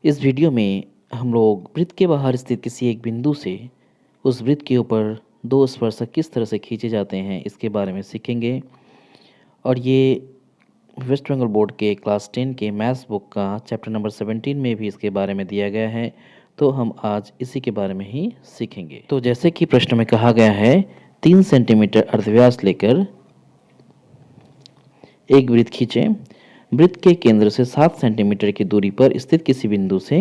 इस वीडियो में हम लोग वृत्त के बाहर स्थित किसी एक बिंदु से उस वृत्त के ऊपर दो स्पर्शक किस तरह से खींचे जाते हैं इसके बारे में सीखेंगे। और ये वेस्ट बंगाल बोर्ड के क्लास 10 के मैथ्स बुक का चैप्टर नंबर 17 में भी इसके बारे में दिया गया है। तो हम आज इसी के बारे में ही सीखेंगे। तो जैसे कि प्रश्न में कहा गया है, 3 सेंटीमीटर अर्धव्यास लेकर एक वृत्त खींचें। वृत्त के केंद्र से 7 सेंटीमीटर की दूरी पर स्थित किसी बिंदु से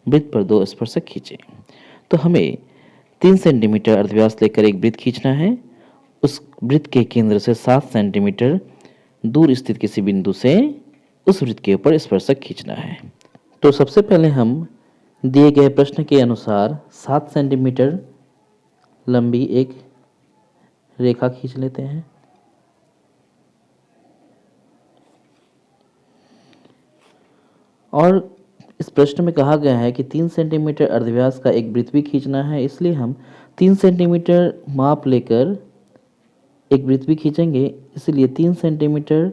वृत्त पर दो स्पर्शक खींचें। तो हमें 3 सेंटीमीटर अर्धव्यास लेकर एक वृत्त खींचना है। उस वृत्त के केंद्र से 7 सेंटीमीटर दूर स्थित किसी बिंदु से उस वृत्त के ऊपर स्पर्शक खींचना है। तो सबसे पहले हम दिए गए प्रश्न के अनुसार 7 सेंटीमीटर लंबी एक रेखा खींच लेते हैं। और इस प्रश्न में कहा गया है कि 3 सेंटीमीटर अर्धव्यास का एक वृत्त भी खींचना है, इसलिए हम 3 सेंटीमीटर माप लेकर एक वृत्त भी खींचेंगे। इसलिए 3 सेंटीमीटर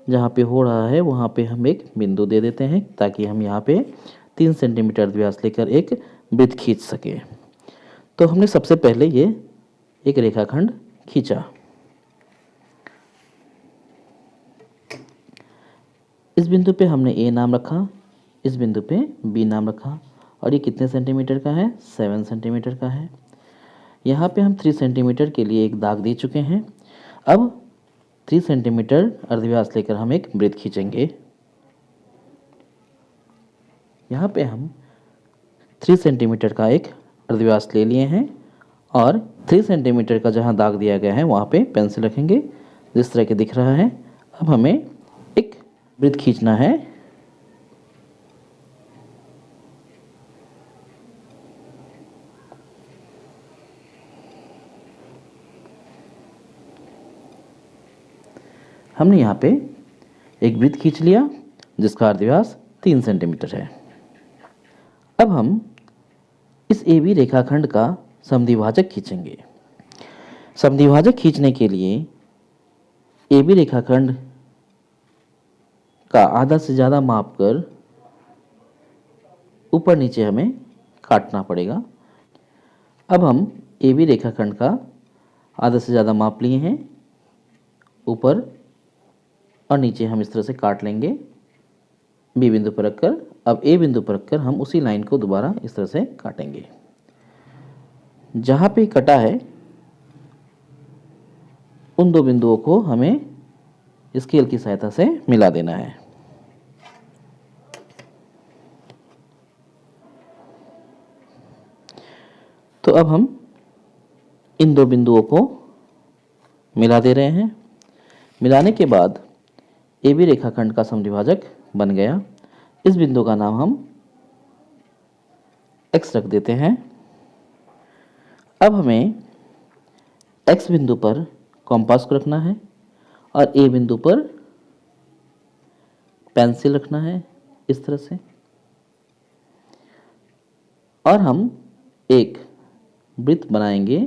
जहाँ पे हो रहा है वहाँ पे हम एक बिंदु दे देते हैं ताकि हम यहाँ पे 3 सेंटीमीटर अर्धव्यास लेकर एक वृत्त खींच सके। तो हमने सबसे पहले ये एक रेखाखंड खींचा। इस बिंदु पे हमने ए नाम रखा, इस बिंदु पे बी नाम रखा। और ये कितने सेंटीमीटर का है? 7 सेंटीमीटर का है। यहाँ पे हम 3 सेंटीमीटर के लिए एक दाग दे चुके हैं। अब 3 सेंटीमीटर अर्धव्यास लेकर हम एक वृत्त खींचेंगे। यहाँ पे हम 3 सेंटीमीटर का एक अर्धव्यास ले लिए हैं और 3 सेंटीमीटर का जहाँ दाग दिया गया है वहाँ पे पेंसिल रखेंगे जिस तरह के दिख रहा है। अब हमें एक वृत्त खींचना है। हमने यहाँ पे एक वृत्त खींच लिया जिसका अर्धव्यास 3 सेंटीमीटर है। अब हम इस AB रेखाखंड का समद्विभाजक खींचेंगे। समद्विभाजक खींचने के लिए AB रेखाखंड का आधा से ज़्यादा माप कर ऊपर नीचे हमें काटना पड़ेगा। अब हम AB रेखाखंड का आधा से ज़्यादा माप लिए हैं, ऊपर और नीचे हम इस तरह से काट लेंगे बी बिंदु पर रखकर। अब ए बिंदु पर रखकर हम उसी लाइन को दोबारा इस तरह से काटेंगे। जहाँ पे कटा है उन दो बिंदुओं को हमें स्केल की सहायता से मिला देना है। तो अब हम इन दो बिंदुओं को मिला दे रहे हैं। मिलाने के बाद AB रेखाखंड का समद्विभाजक बन गया। इस बिंदु का नाम हम X रख देते हैं। अब हमें X बिंदु पर कॉम्पास को रखना है और A बिंदु पर पेंसिल रखना है इस तरह से। और हम एक वृत्त बनाएंगे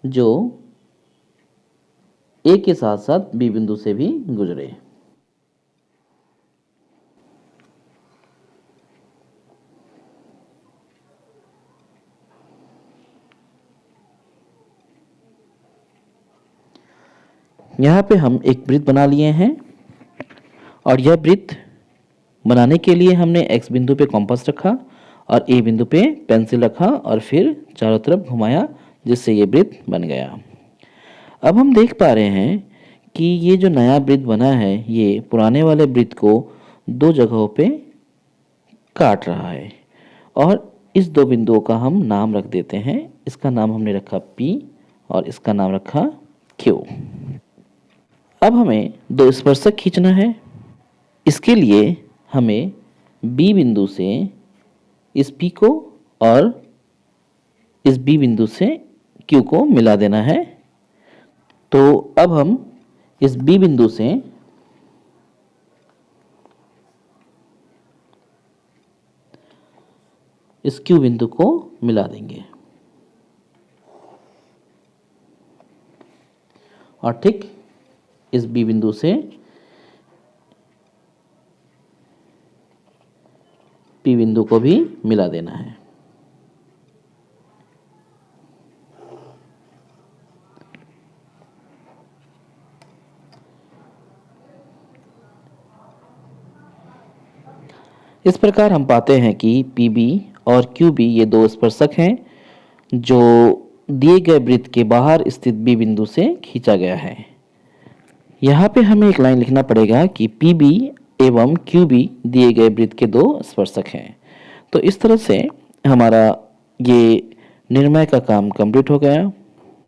जो A के साथ साथ B बिंदु से भी गुजरे। यहाँ पे हम एक वृत्त बना लिए हैं और यह वृत्त बनाने के लिए हमने X बिंदु पे कॉम्पास रखा और A बिंदु पे पेंसिल रखा और फिर चारों तरफ घुमाया जिससे ये वृत्त बन गया। अब हम देख पा रहे हैं कि ये जो नया वृत्त बना है ये पुराने वाले वृत्त को दो जगहों पे काट रहा है और इस दो बिंदुओं का हम नाम रख देते हैं। इसका नाम हमने रखा P और इसका नाम रखा Q। अब हमें दो स्पर्शक खींचना है। इसके लिए हमें B बिंदु से इस P को और इस B बिंदु से Q को मिला देना है। तो अब हम इस B बिंदु से इस Q बिंदु को मिला देंगे और ठीक इस B बिंदु से P बिंदु को भी मिला देना है। इस प्रकार हम पाते हैं कि PB और QB ये दो स्पर्शक हैं जो दिए गए वृत्त के बाहर स्थित B बिंदु से खींचा गया है। यहाँ पे हमें एक लाइन लिखना पड़ेगा कि PB एवं QB दिए गए वृत्त के दो स्पर्शक हैं। तो इस तरह से हमारा ये निर्णय का काम कंप्लीट हो गया।